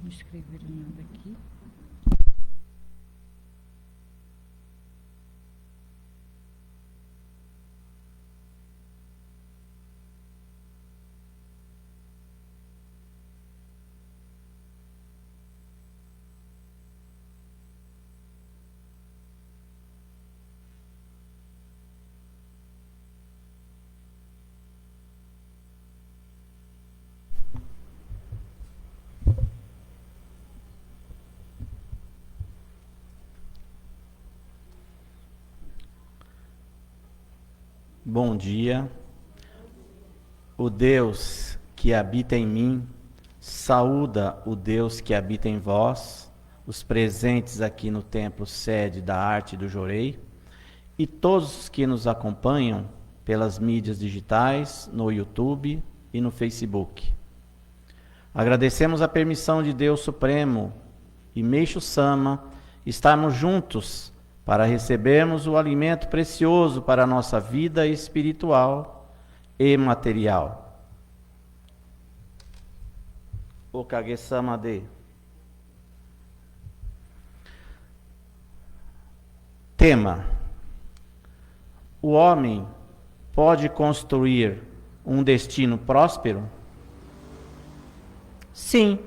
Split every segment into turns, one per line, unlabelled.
Não escreveram nada aqui.
Bom dia. O Deus que habita em mim, saúda o Deus que habita em vós, os presentes aqui no Templo Sede da Arte do Jorei, e todos os que nos acompanham pelas mídias digitais, no YouTube e no Facebook. Agradecemos a permissão de Deus Supremo e Meixo Sama estarmos juntos para recebermos o alimento precioso para a nossa vida espiritual e material. O Kage-sama de. Tema: o homem pode construir um destino próspero? Sim.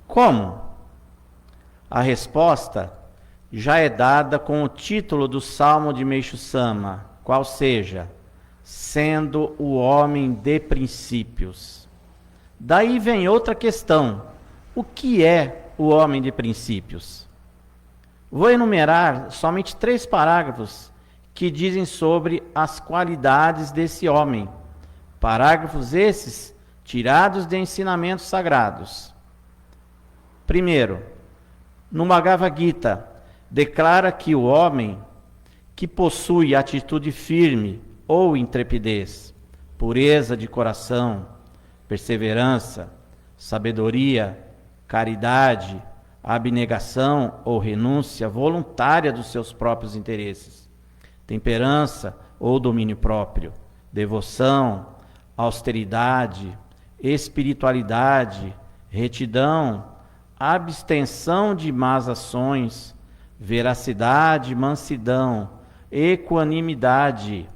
Como? A resposta já é dada com o título do Salmo de Meixo Sama, qual seja, sendo o homem de princípios. Daí vem outra questão: o que é o homem de princípios? Vou enumerar somente 3 parágrafos que dizem sobre as qualidades desse homem. Parágrafos esses tirados de ensinamentos sagrados. Primeiro, no Bhagavad Gita, declara que o homem que possui atitude firme ou intrepidez, pureza de coração, perseverança, sabedoria, caridade, abnegação ou renúncia voluntária dos seus próprios interesses, temperança ou domínio próprio, devoção, austeridade, espiritualidade, retidão, abstenção de más ações, veracidade, mansidão, equanimidade,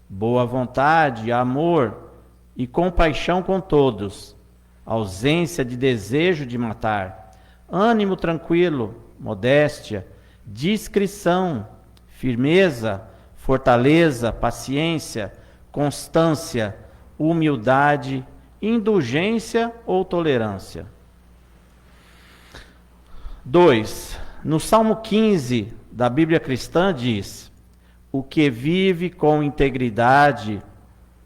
boa vontade, amor e compaixão com todos, ausência de desejo de matar, ânimo tranquilo, modéstia, discrição, firmeza, fortaleza, paciência, constância, humildade, indulgência ou tolerância. 2. No Salmo 15 da Bíblia Cristã diz: o que vive com integridade,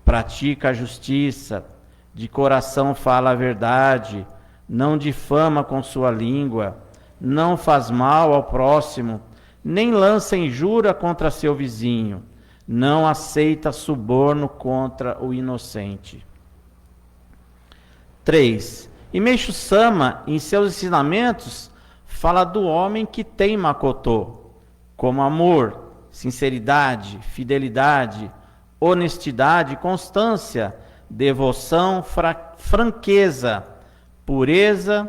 pratica a justiça, de coração fala a verdade, não difama com sua língua, não faz mal ao próximo, nem lança injúria contra seu vizinho, não aceita suborno contra o inocente. 3. E Meixo Sama, em seus ensinamentos, fala do homem que tem Makoto, como amor, sinceridade, fidelidade, honestidade, constância, devoção, franqueza, pureza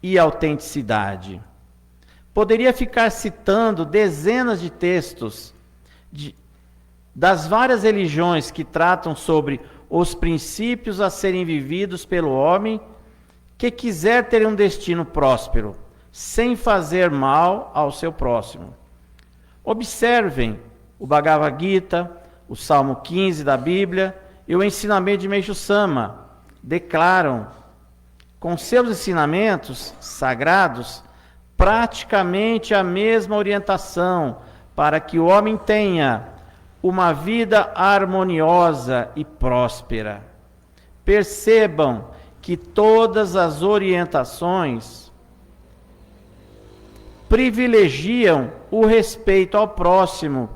e autenticidade. Poderia ficar citando dezenas de textos das várias religiões que tratam sobre os princípios a serem vividos pelo homem que quiser ter um destino próspero, sem fazer mal ao seu próximo. Observem o Bhagavad Gita, o Salmo 15 da Bíblia e o ensinamento de Meixo Sama. Declaram, com seus ensinamentos sagrados, praticamente a mesma orientação para que o homem tenha uma vida harmoniosa e próspera. Percebam que todas as orientações privilegiam o respeito ao próximo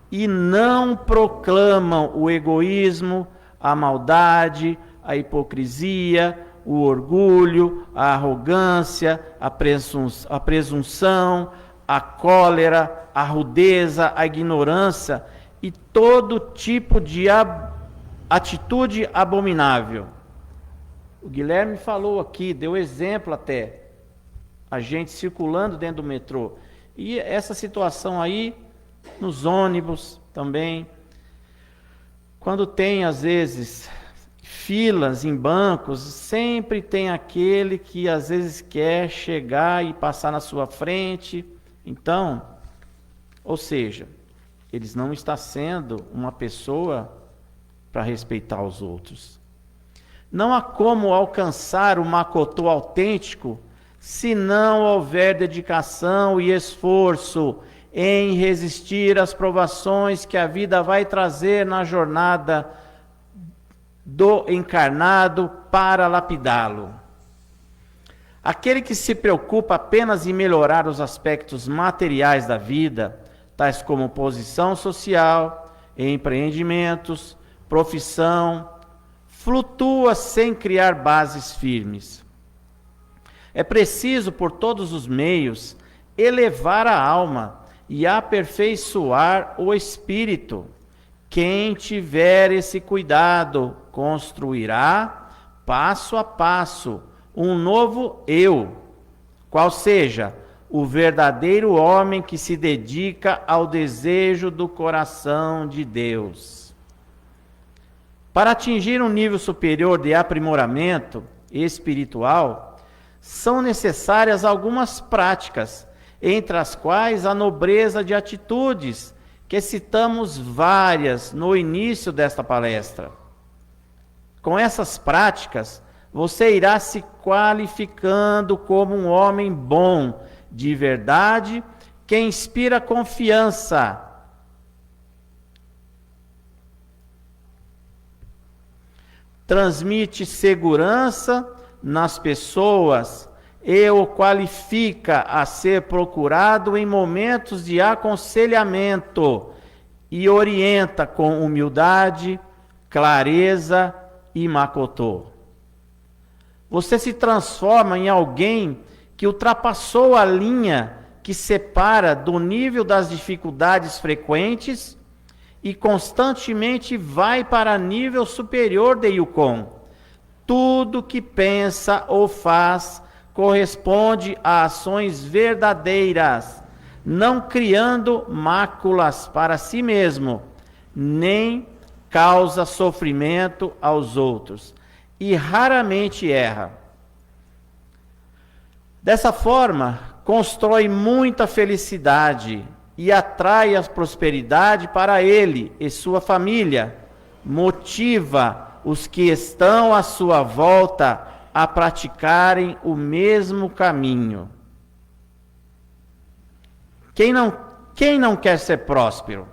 e não proclamam o egoísmo, a maldade, a hipocrisia, o orgulho, a arrogância, a presunção, a cólera, a rudeza, a ignorância e todo tipo de atitude abominável. O Guilherme falou aqui, deu exemplo até, a gente circulando dentro do metrô. E essa situação aí, nos ônibus também, quando tem às vezes filas em bancos, sempre tem aquele que às vezes quer chegar e passar na sua frente. Então, ou seja, eles não estão sendo uma pessoa para respeitar os outros. Não há como alcançar o Makoto autêntico se não houver dedicação e esforço em resistir às provações que a vida vai trazer na jornada do encarnado para lapidá-lo. Aquele que se preocupa apenas em melhorar os aspectos materiais da vida, tais como posição social, empreendimentos, profissão, flutua sem criar bases firmes. É preciso, por todos os meios, elevar a alma e aperfeiçoar o espírito. Quem tiver esse cuidado construirá, passo a passo, um novo eu, qual seja o verdadeiro homem que se dedica ao desejo do coração de Deus. Para atingir um nível superior de aprimoramento espiritual, são necessárias algumas práticas, entre as quais a nobreza de atitudes, que citamos várias no início desta palestra. Com essas práticas, você irá se qualificando como um homem bom, de verdade, que inspira confiança. Transmite segurança nas pessoas e o qualifica a ser procurado em momentos de aconselhamento e orienta com humildade, clareza e Makoto. Você se transforma em alguém que ultrapassou a linha que separa do nível das dificuldades frequentes e constantemente vai para nível superior de Yukon. Tudo que pensa ou faz corresponde a ações verdadeiras, não criando máculas para si mesmo, nem causa sofrimento aos outros, e raramente erra. Dessa forma, constrói muita felicidade e atrai a prosperidade para ele e sua família, motiva os que estão à sua volta a praticarem o mesmo caminho. Quem não quer ser próspero?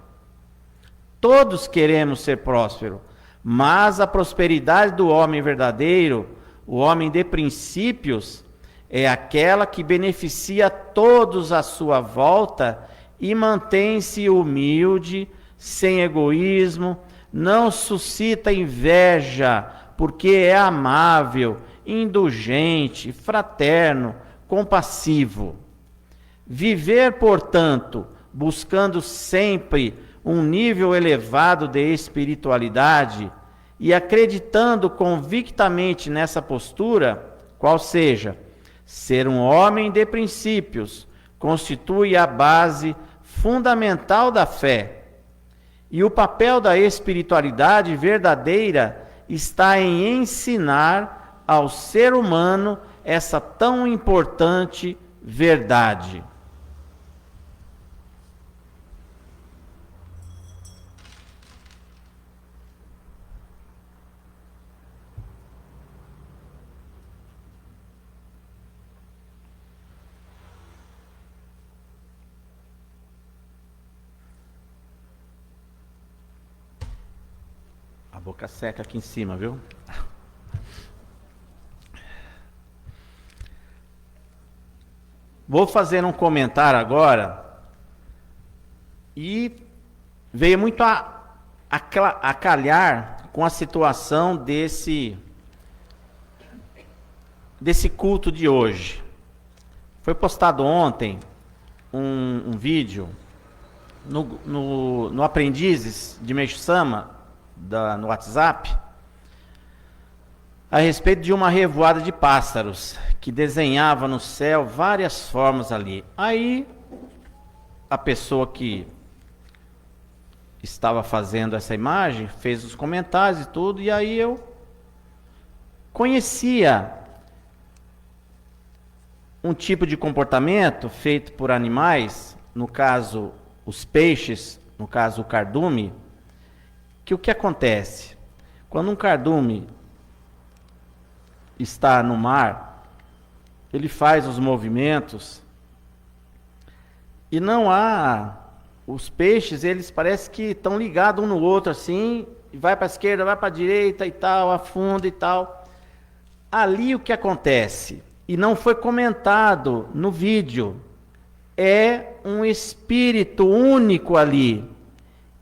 Todos queremos ser prósperos, mas a prosperidade do homem verdadeiro, o homem de princípios, é aquela que beneficia todos à sua volta e mantém-se humilde, sem egoísmo, não suscita inveja, porque é amável, indulgente, fraterno, compassivo. Viver, portanto, buscando sempre um nível elevado de espiritualidade e acreditando convictamente nessa postura, qual seja, ser um homem de princípios, constitui a base fundamental da fé. E o papel da espiritualidade verdadeira está em ensinar ao ser humano essa tão importante verdade. A boca seca aqui em cima, viu? Vou fazer um comentário agora e veio muito a calhar com a situação desse culto de hoje. Foi postado ontem um vídeo no Aprendizes de Meishu Sama, no WhatsApp, a respeito de uma revoada de pássaros que desenhava no céu várias formas ali. Aí a pessoa que estava fazendo essa imagem fez os comentários e tudo, e aí eu conhecia um tipo de comportamento feito por animais, no caso os peixes, no caso o cardume, que o que acontece? Quando um cardume está no mar, ele faz os movimentos e não há... Os peixes, eles parecem que estão ligados um no outro assim, vai para a esquerda, vai para a direita e tal, afunda e tal. Ali o que acontece, e não foi comentado no vídeo, é um espírito único ali,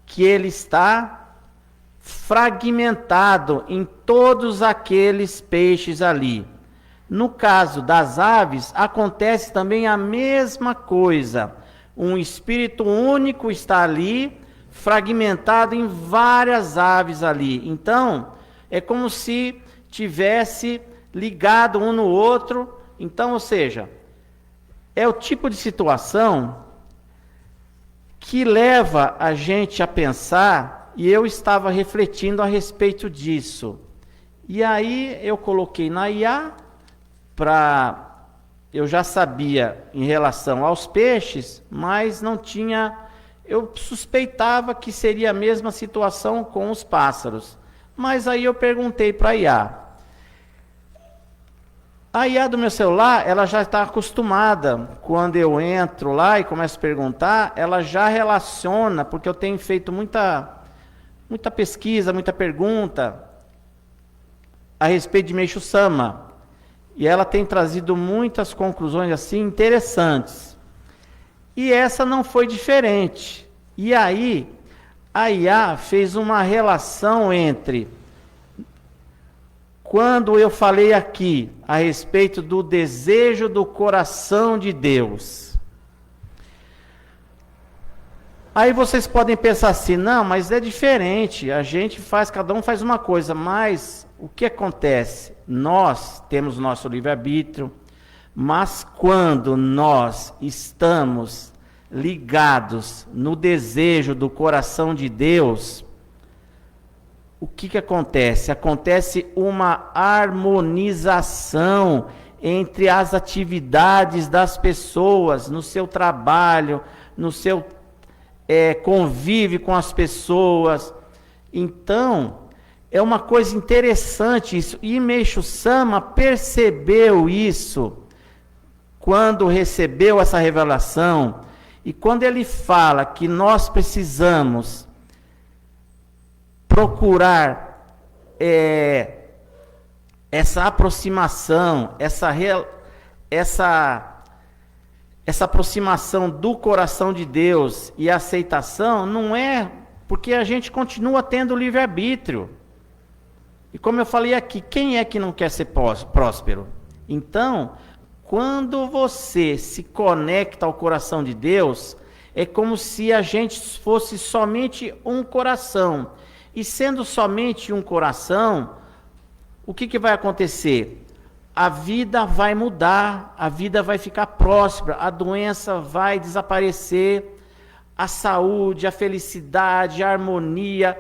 que ele está fragmentado em todos aqueles peixes ali. No caso das aves, acontece também a mesma coisa. Um espírito único está ali, fragmentado em várias aves ali. Então, é como se tivesse ligado um no outro. Então, ou seja, é o tipo de situação que leva a gente a pensar, e eu estava refletindo a respeito disso. E aí eu coloquei na IA para... Eu já sabia em relação aos peixes, mas não tinha... Eu suspeitava que seria a mesma situação com os pássaros. Mas aí eu perguntei para a IA. A IA do meu celular, ela já está acostumada. Quando eu entro lá e começo a perguntar, ela já relaciona, porque eu tenho feito muita pesquisa, muita pergunta a respeito de Meishu Sama. E ela tem trazido muitas conclusões assim interessantes. E essa não foi diferente. E aí, a IA fez uma relação entre... Quando eu falei aqui a respeito do desejo do coração de Deus. Aí vocês podem pensar assim, não, mas é diferente. A gente faz, cada um faz uma coisa, mas o que acontece? Nós temos nosso livre-arbítrio, mas quando nós estamos ligados no desejo do coração de Deus, o que acontece? Acontece uma harmonização entre as atividades das pessoas, no seu trabalho, no seu convívio com as pessoas. Então, é uma coisa interessante isso. E Meishu Sama percebeu isso quando recebeu essa revelação. E quando ele fala que nós precisamos procurar essa aproximação, essa aproximação do coração de Deus e a aceitação, não é porque a gente continua tendo livre-arbítrio. E como eu falei aqui, quem é que não quer ser próspero? Então, quando você se conecta ao coração de Deus, é como se a gente fosse somente um coração. E sendo somente um coração, o que vai acontecer? A vida vai mudar, a vida vai ficar próspera, a doença vai desaparecer, a saúde, a felicidade, a harmonia,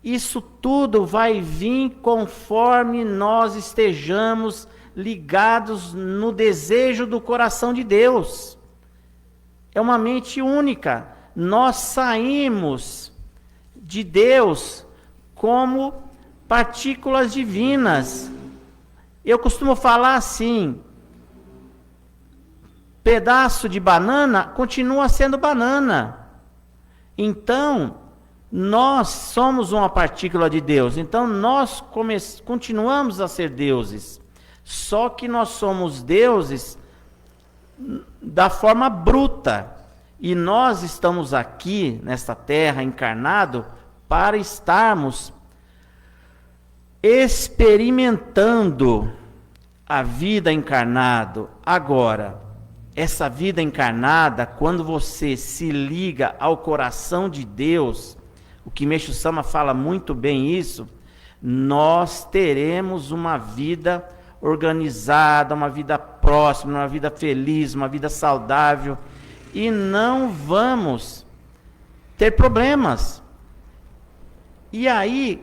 isso tudo vai vir conforme nós estejamos ligados no desejo do coração de Deus. É uma mente única. Nós saímos de Deus como partículas divinas. Eu costumo falar assim: pedaço de banana continua sendo banana. Então, nós somos uma partícula de Deus. Então, nós continuamos a ser deuses. Só que nós somos deuses da forma bruta. E nós estamos aqui, nesta terra, encarnado, para estarmos experimentando a vida encarnado. Agora, essa vida encarnada, quando você se liga ao coração de Deus, o que Meishu Sama fala muito bem isso, nós teremos uma vida organizada, uma vida próspera, uma vida feliz, uma vida saudável, e não vamos ter problemas. E aí,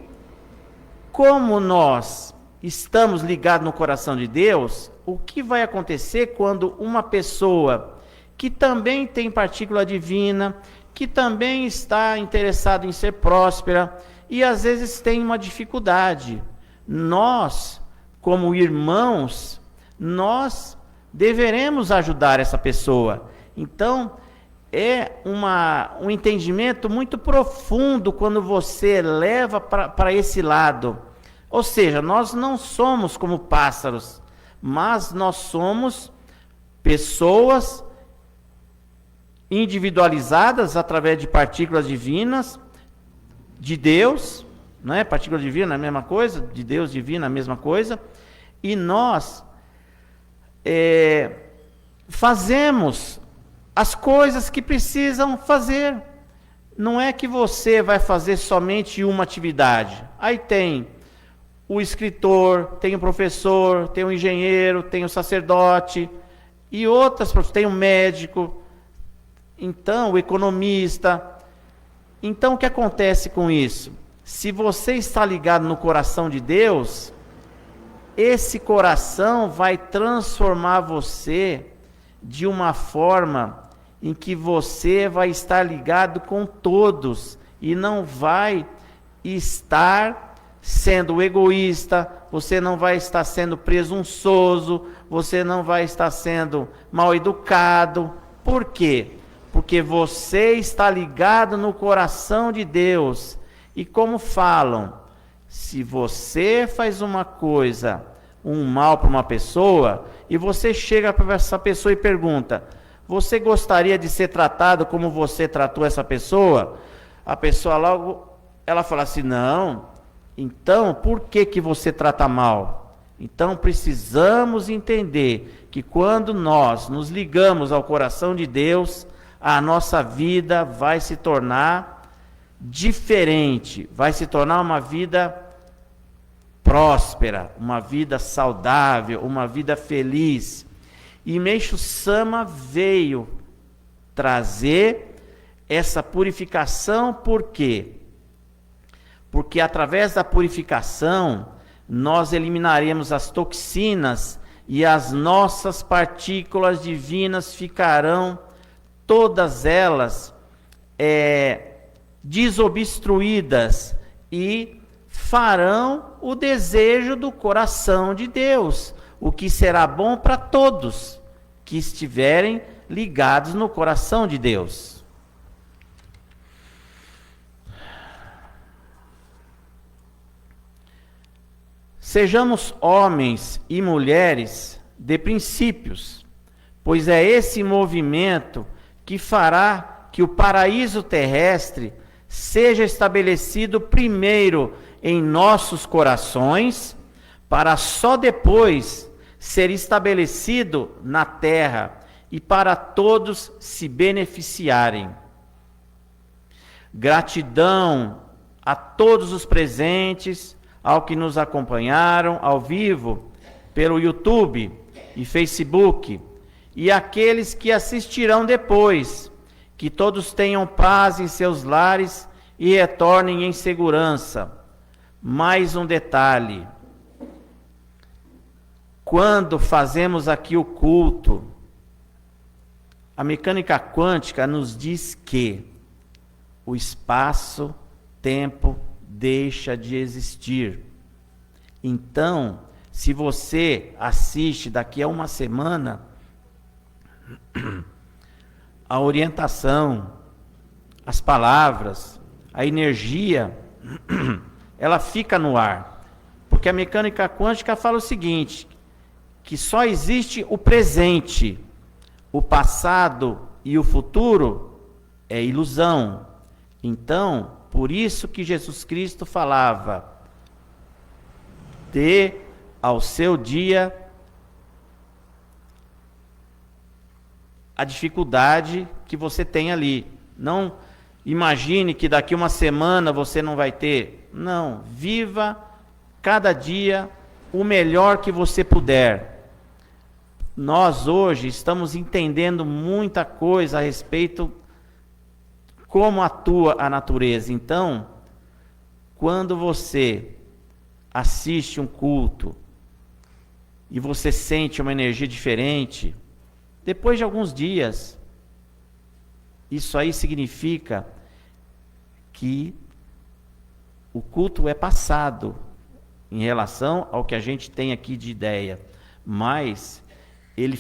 como nós estamos ligados no coração de Deus, o que vai acontecer quando uma pessoa que também tem partícula divina, que também está interessada em ser próspera, e às vezes tem uma dificuldade, nós, como irmãos, nós deveremos ajudar essa pessoa. Então, é um entendimento muito profundo quando você leva para esse lado. Ou seja, nós não somos como pássaros, mas nós somos pessoas individualizadas através de partículas divinas de Deus, não é? Partícula divina é a mesma coisa, de Deus divina é a mesma coisa, e nós fazemos as coisas que precisam fazer. Não é que você vai fazer somente uma atividade. Aí tem o escritor, tem o professor, tem o engenheiro, tem o sacerdote e outras, tem o médico, então o economista. Então o que acontece com isso? Se você está ligado no coração de Deus, esse coração vai transformar você de uma forma em que você vai estar ligado com todos e não vai estar sendo egoísta, você não vai estar sendo presunçoso, você não vai estar sendo mal educado. Por quê? Porque você está ligado no coração de Deus. E como falam, se você faz uma coisa, um mal para uma pessoa, e você chega para essa pessoa e pergunta: você gostaria de ser tratado como você tratou essa pessoa? A pessoa logo, ela fala assim: não. Então, por que você trata mal? Então, precisamos entender que quando nós nos ligamos ao coração de Deus, a nossa vida vai se tornar diferente, vai se tornar uma vida próspera, uma vida saudável, uma vida feliz. E Meixo Sama veio trazer essa purificação. Por quê? Porque através da purificação nós eliminaremos as toxinas e as nossas partículas divinas ficarão todas elas desobstruídas e farão o desejo do coração de Deus, o que será bom para todos que estiverem ligados no coração de Deus. Sejamos homens e mulheres de princípios, pois é esse movimento que fará que o paraíso terrestre seja estabelecido primeiro em nossos corações, para só depois ser estabelecido na terra e para todos se beneficiarem. Gratidão a todos os presentes, ao que nos acompanharam ao vivo pelo YouTube e Facebook, e aqueles que assistirão depois. Que todos tenham paz em seus lares e retornem em segurança. Mais um detalhe: quando fazemos aqui o culto, a mecânica quântica nos diz que o espaço-tempo deixa de existir. Então, se você assiste daqui a uma semana, a orientação, as palavras, a energia, ela fica no ar. Porque a mecânica quântica fala o seguinte, que só existe o presente, o passado e o futuro é ilusão. Então, por isso que Jesus Cristo falava: dê ao seu dia a dificuldade que você tem ali. Não imagine que daqui uma semana você não vai ter. Não, viva cada dia o melhor que você puder. Nós hoje estamos entendendo muita coisa a respeito como atua a natureza. Então, quando você assiste um culto e você sente uma energia diferente, depois de alguns dias, isso aí significa que o culto é passado em relação ao que a gente tem aqui de ideia, mas ele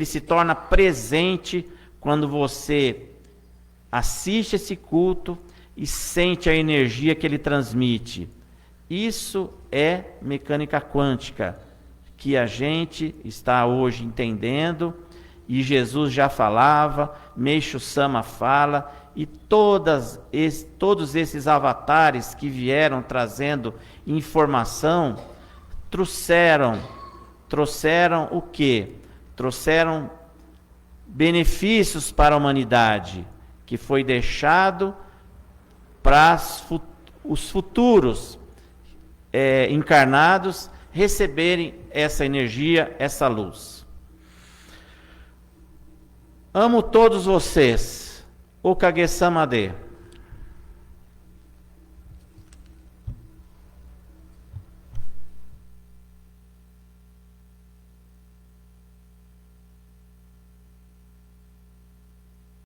se torna presente quando você assiste esse culto e sente a energia que ele transmite. Isso é mecânica quântica, que a gente está hoje entendendo, e Jesus já falava, Meixo Sama fala, e todos esses avatares que vieram trazendo informação, trouxeram o quê? Trouxeram benefícios para a humanidade, que foi deixado para os futuros encarnados receberem essa energia, essa luz. Amo todos vocês. O Kage-sama de.